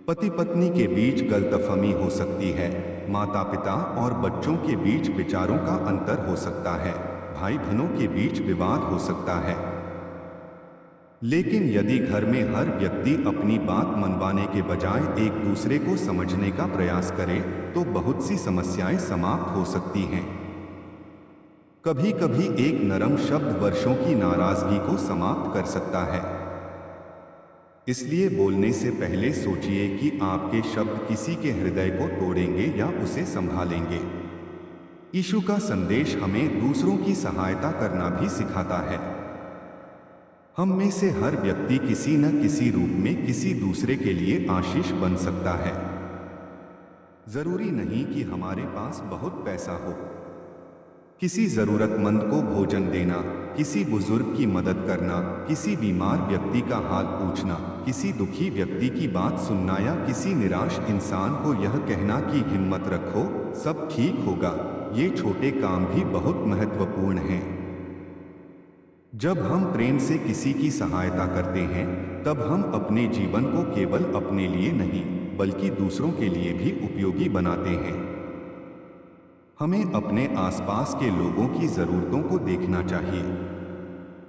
पति पत्नी के बीच गलतफहमी हो सकती है, माता पिता और बच्चों के बीच विचारों का अंतर हो सकता है, भाई बहनों के बीच विवाद हो सकता है। लेकिन यदि घर में हर व्यक्ति अपनी बात मनवाने के बजाय एक दूसरे को समझने का प्रयास करे, तो बहुत सी समस्याएं समाप्त हो सकती हैं। कभी कभी एक नरम शब्द वर्षों की नाराजगी को समाप्त कर सकता है। इसलिए बोलने से पहले सोचिए कि आपके शब्द किसी के हृदय को तोड़ेंगे या उसे संभालेंगे। यीशु का संदेश हमें दूसरों की सहायता करना भी सिखाता है। हम में से हर व्यक्ति किसी न किसी रूप में किसी दूसरे के लिए आशीष बन सकता है। जरूरी नहीं कि हमारे पास बहुत पैसा हो। किसी जरूरतमंद को भोजन देना, किसी बुजुर्ग की मदद करना, किसी बीमार व्यक्ति का हाल पूछना, किसी दुखी व्यक्ति की बात सुनना या किसी निराश इंसान को यह कहना कि हिम्मत रखो, सब ठीक होगा, ये छोटे काम भी बहुत महत्वपूर्ण हैं। जब हम प्रेम से किसी की सहायता करते हैं, तब हम अपने जीवन को केवल अपने लिए नहीं, बल्कि दूसरों के लिए भी उपयोगी बनाते हैं। हमें अपने आसपास के लोगों की जरूरतों को देखना चाहिए।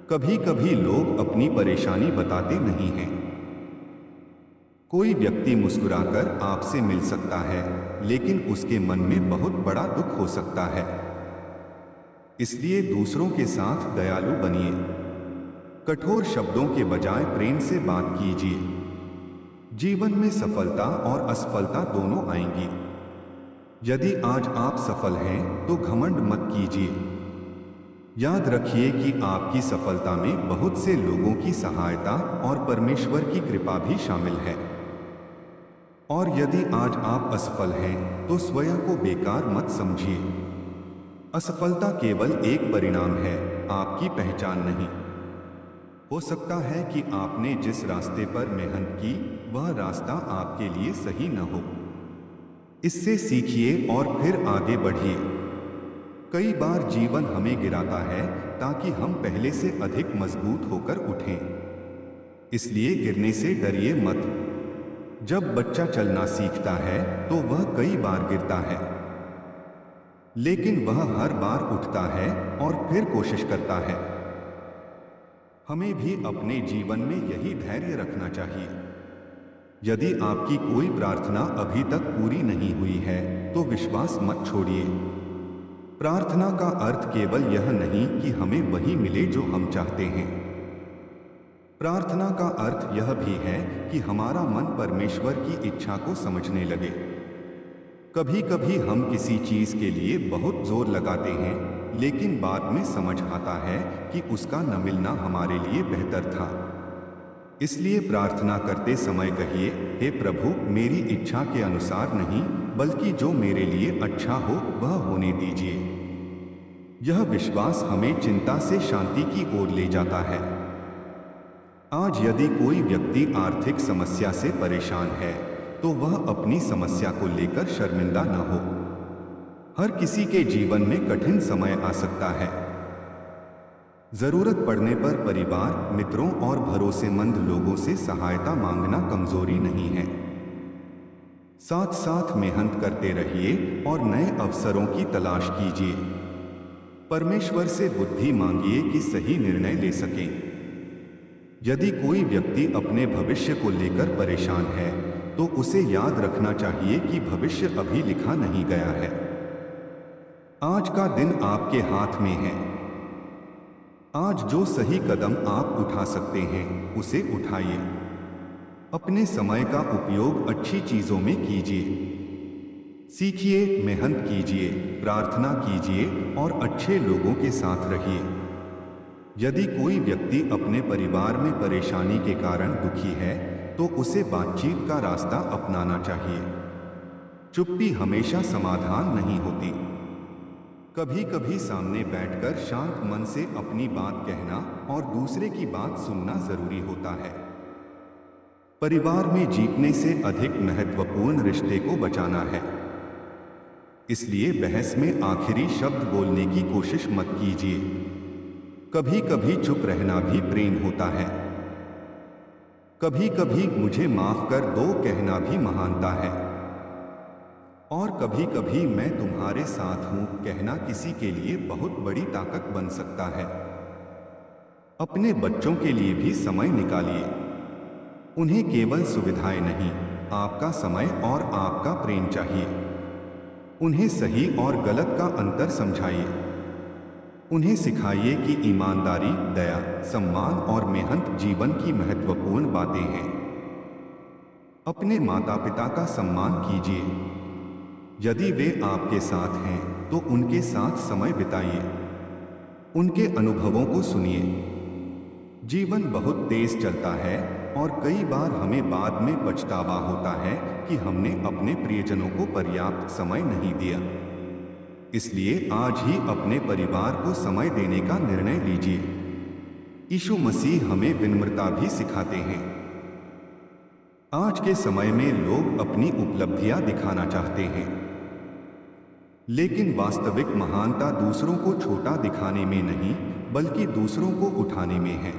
कभी कभी लोग अपनी परेशानी बताते नहीं हैं। कोई व्यक्ति मुस्कुराकर आपसे मिल सकता है, लेकिन उसके मन में बहुत बड़ा दुख हो सकता है। इसलिए दूसरों के साथ दयालु बनिए। कठोर शब्दों के बजाय प्रेम से बात कीजिए। जीवन में सफलता और असफलता दोनों आएंगी। यदि आज आप सफल हैं, तो घमंड मत कीजिए। याद रखिए कि आपकी सफलता में बहुत से लोगों की सहायता और परमेश्वर की कृपा भी शामिल है। और यदि आज आप असफल हैं, तो स्वयं को बेकार मत समझिए। असफलता केवल एक परिणाम है, आपकी पहचान नहीं। हो सकता है कि आपने जिस रास्ते पर मेहनत की, वह रास्ता आपके लिए सही न हो। इससे सीखिए और फिर आगे बढ़िए। कई बार जीवन हमें गिराता है ताकि हम पहले से अधिक मजबूत होकर उठें। इसलिए गिरने से डरिए मत। जब बच्चा चलना सीखता है, तो वह कई बार गिरता है, लेकिन वह हर बार उठता है और फिर कोशिश करता है। हमें भी अपने जीवन में यही धैर्य रखना चाहिए। यदि आपकी कोई प्रार्थना अभी तक पूरी नहीं हुई है, तो विश्वास मत छोड़िए। प्रार्थना का अर्थ केवल यह नहीं कि हमें वही मिले जो हम चाहते हैं। प्रार्थना का अर्थ यह भी है कि हमारा मन परमेश्वर की इच्छा को समझने लगे। कभी कभी हम किसी चीज के लिए बहुत जोर लगाते हैं, लेकिन बाद में समझ आता है कि उसका न मिलना हमारे लिए बेहतर था। इसलिए प्रार्थना करते समय कहिए, हे प्रभु, मेरी इच्छा के अनुसार नहीं, बल्कि जो मेरे लिए अच्छा हो वह होने दीजिए। यह विश्वास हमें चिंता से शांति की ओर ले जाता है। आज यदि कोई व्यक्ति आर्थिक समस्या से परेशान है, तो वह अपनी समस्या को लेकर शर्मिंदा न हो। हर किसी के जीवन में कठिन समय आ सकता है। जरूरत पड़ने पर परिवार, मित्रों और भरोसेमंद लोगों से सहायता मांगना कमजोरी नहीं है। साथ साथ मेहनत करते रहिए और नए अवसरों की तलाश कीजिए। परमेश्वर से बुद्धि मांगिए कि सही निर्णय ले सकें। यदि कोई व्यक्ति अपने भविष्य को लेकर परेशान है, तो उसे याद रखना चाहिए कि भविष्य अभी लिखा नहीं गया है। आज का दिन आपके हाथ में है। आज जो सही कदम आप उठा सकते हैं, उसे उठाइए। अपने समय का उपयोग अच्छी चीजों में कीजिए। सीखिए, मेहनत कीजिए, प्रार्थना कीजिए और अच्छे लोगों के साथ रहिए। यदि कोई व्यक्ति अपने परिवार में परेशानी के कारण दुखी है, तो उसे बातचीत का रास्ता अपनाना चाहिए। चुप्पी हमेशा समाधान नहीं होती। कभी कभी सामने बैठकर शांत मन से अपनी बात कहना और दूसरे की बात सुनना जरूरी होता है। परिवार में जीतने से अधिक महत्वपूर्ण रिश्ते को बचाना है। इसलिए बहस में आखिरी शब्द बोलने की कोशिश मत कीजिए। कभी कभी चुप रहना भी प्रेम होता है। कभी कभी मुझे माफ कर दो कहना भी महानता है, और कभी कभी मैं तुम्हारे साथ हूं कहना किसी के लिए बहुत बड़ी ताकत बन सकता है। अपने बच्चों के लिए भी समय निकालिए। उन्हें केवल सुविधाएं नहीं, आपका समय और आपका प्रेम चाहिए। उन्हें सही और गलत का अंतर समझाइए। उन्हें सिखाइए कि ईमानदारी, दया, सम्मान और मेहनत जीवन की महत्वपूर्ण बातें हैं। अपने माता पिता का सम्मान कीजिए। यदि वे आपके साथ हैं तो उनके साथ समय बिताइए। उनके अनुभवों को सुनिए। जीवन बहुत तेज चलता है और कई बार हमें बाद में पछतावा होता है कि हमने अपने प्रियजनों को पर्याप्त समय नहीं दिया। इसलिए आज ही अपने परिवार को समय देने का निर्णय लीजिए। यीशु मसीह हमें विनम्रता भी सिखाते हैं। आज के समय में लोग अपनी उपलब्धियां दिखाना चाहते हैं, लेकिन वास्तविक महानता दूसरों को छोटा दिखाने में नहीं बल्कि दूसरों को उठाने में है।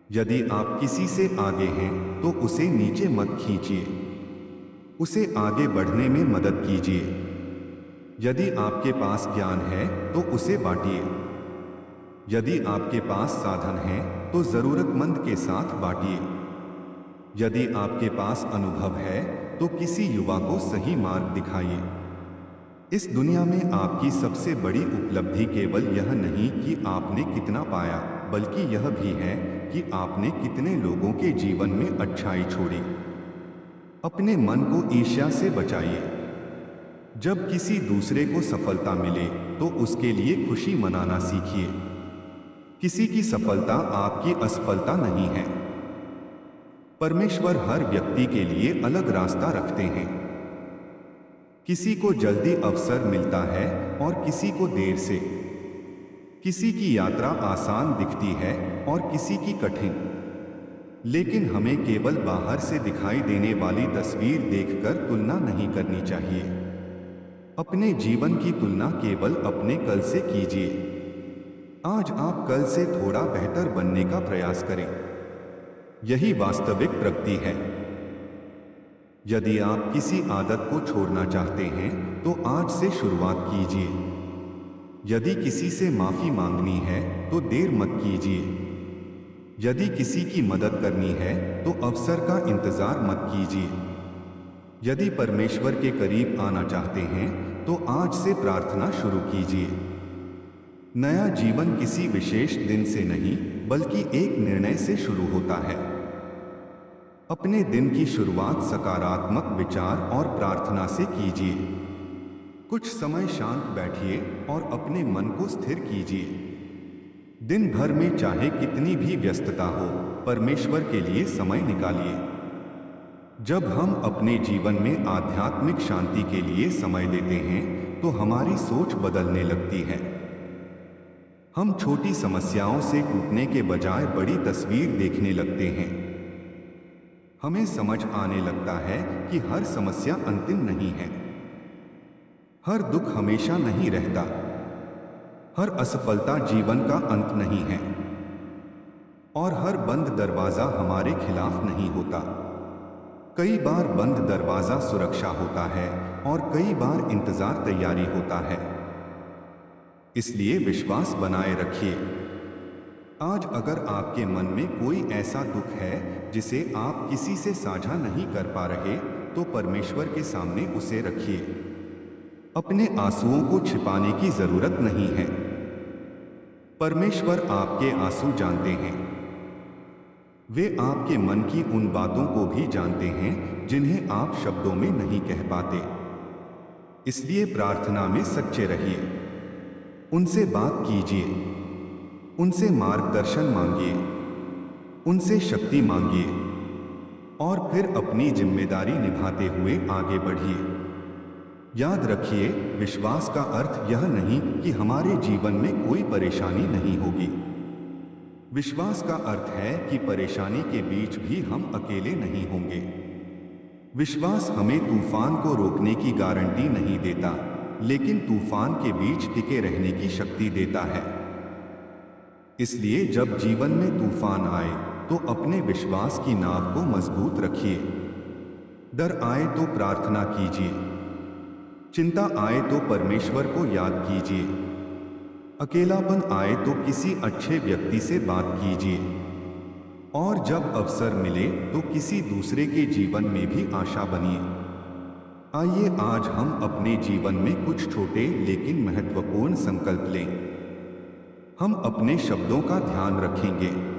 यदि आप किसी से आगे हैं तो उसे नीचे मत खींचिए, उसे आगे बढ़ने में मदद कीजिए। यदि आपके पास ज्ञान है तो उसे बांटिए। यदि आपके पास साधन है तो जरूरतमंद के साथ बांटिए। यदि आपके पास अनुभव है तो किसी युवा को सही मार्ग दिखाइए। इस दुनिया में आपकी सबसे बड़ी उपलब्धि केवल यह नहीं कि आपने कितना पाया, बल्कि यह भी है कि आपने कितने लोगों के जीवन में अच्छाई छोड़ी। अपने मन को ईर्ष्या से बचाइए। जब किसी दूसरे को सफलता मिले तो उसके लिए खुशी मनाना सीखिए। किसी की सफलता आपकी असफलता नहीं है। परमेश्वर हर व्यक्ति के लिए अलग रास्ता रखते हैं। किसी को जल्दी अवसर मिलता है और किसी को देर से। किसी की यात्रा आसान दिखती है और किसी की कठिन। लेकिन हमें केवल बाहर से दिखाई देने वाली तस्वीर देखकर तुलना नहीं करनी चाहिए। अपने जीवन की तुलना केवल अपने कल से कीजिए। आज आप कल से थोड़ा बेहतर बनने का प्रयास करें। यही वास्तविक प्रगति है। यदि आप किसी आदत को छोड़ना चाहते हैं तो आज से शुरुआत कीजिए। यदि किसी से माफी मांगनी है तो देर मत कीजिए। यदि किसी की मदद करनी है तो अवसर का इंतजार मत कीजिए। यदि परमेश्वर के करीब आना चाहते हैं तो आज से प्रार्थना शुरू कीजिए। नया जीवन किसी विशेष दिन से नहीं बल्कि एक निर्णय से शुरू होता है। अपने दिन की शुरुआत सकारात्मक विचार और प्रार्थना से कीजिए। कुछ समय शांत बैठिए और अपने मन को स्थिर कीजिए। दिन भर में चाहे कितनी भी व्यस्तता हो, परमेश्वर के लिए समय निकालिए। जब हम अपने जीवन में आध्यात्मिक शांति के लिए समय देते हैं तो हमारी सोच बदलने लगती है। हम छोटी समस्याओं से टूटने के बजाय बड़ी तस्वीर देखने लगते हैं। हमें समझ आने लगता है कि हर समस्या अंतिम नहीं है। हर दुख हमेशा नहीं रहता। हर असफलता जीवन का अंत नहीं है। और हर बंद दरवाजा हमारे खिलाफ नहीं होता। कई बार बंद दरवाजा सुरक्षा होता है और कई बार इंतजार तैयारी होता है। इसलिए विश्वास बनाए रखिए। आज अगर आपके मन में कोई ऐसा दुख है जिसे आप किसी से साझा नहीं कर पा रहे तो परमेश्वर के सामने उसे रखिए। अपने आंसुओं को छिपाने की जरूरत नहीं है। परमेश्वर आपके आंसू जानते हैं। वे आपके मन की उन बातों को भी जानते हैं जिन्हें आप शब्दों में नहीं कह पाते। इसलिए प्रार्थना में सच्चे रहिए। उनसे बात कीजिए। उनसे मार्गदर्शन मांगिए। उनसे शक्ति मांगिए और फिर अपनी जिम्मेदारी निभाते हुए आगे बढ़िए। याद रखिए, विश्वास का अर्थ यह नहीं कि हमारे जीवन में कोई परेशानी नहीं होगी। विश्वास का अर्थ है कि परेशानी के बीच भी हम अकेले नहीं होंगे। विश्वास हमें तूफान को रोकने की गारंटी नहीं देता, लेकिन तूफान के बीच टिके रहने की शक्ति देता है। इसलिए जब जीवन में तूफान आए तो अपने विश्वास की नाव को मजबूत रखिए। डर आए तो प्रार्थना कीजिए। चिंता आए तो परमेश्वर को याद कीजिए। अकेलापन आए तो किसी अच्छे व्यक्ति से बात कीजिए। और जब अवसर मिले तो किसी दूसरे के जीवन में भी आशा बनिए। आइए आज हम अपने जीवन में कुछ छोटे लेकिन महत्वपूर्ण संकल्प लें। हम अपने शब्दों का ध्यान रखेंगे।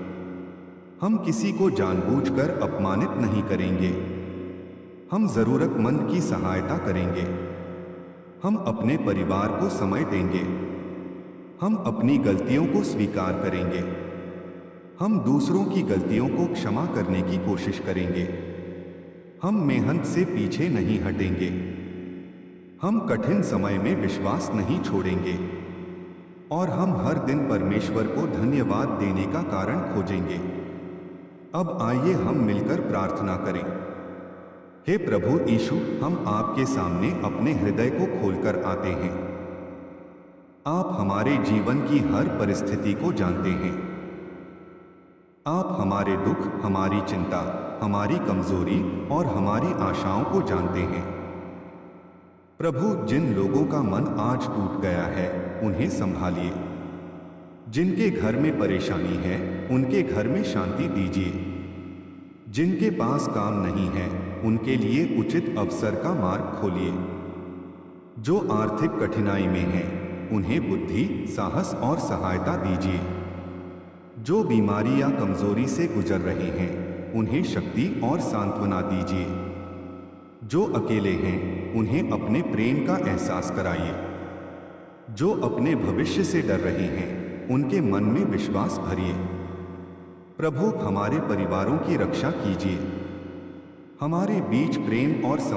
हम किसी को जानबूझकर अपमानित नहीं करेंगे। हम जरूरतमंद की सहायता करेंगे। हम अपने परिवार को समय देंगे। हम अपनी गलतियों को स्वीकार करेंगे। हम दूसरों की गलतियों को क्षमा करने की कोशिश करेंगे। हम मेहनत से पीछे नहीं हटेंगे। हम कठिन समय में विश्वास नहीं छोड़ेंगे। और हम हर दिन परमेश्वर को धन्यवाद देने का कारण खोजेंगे। अब आइए हम मिलकर प्रार्थना करें। हे प्रभु यीशु, हम आपके सामने अपने हृदय को खोलकर आते हैं। आप हमारे जीवन की हर परिस्थिति को जानते हैं। आप हमारे दुख, हमारी चिंता, हमारी कमजोरी और हमारी आशाओं को जानते हैं। प्रभु, जिन लोगों का मन आज टूट गया है उन्हें संभालिए। जिनके घर में परेशानी है उनके घर में शांति दीजिए। जिनके पास काम नहीं है उनके लिए उचित अवसर का मार्ग खोलिए। जो आर्थिक कठिनाई में हैं उन्हें बुद्धि, साहस और सहायता दीजिए। जो बीमारी या कमजोरी से गुजर रहे हैं उन्हें शक्ति और सांत्वना दीजिए। जो अकेले हैं उन्हें अपने प्रेम का एहसास कराइए। जो अपने भविष्य से डर रहे हैं उनके मन में विश्वास भरिए। प्रभु, हमारे परिवारों की रक्षा कीजिए। हमारे बीच प्रेम और समझ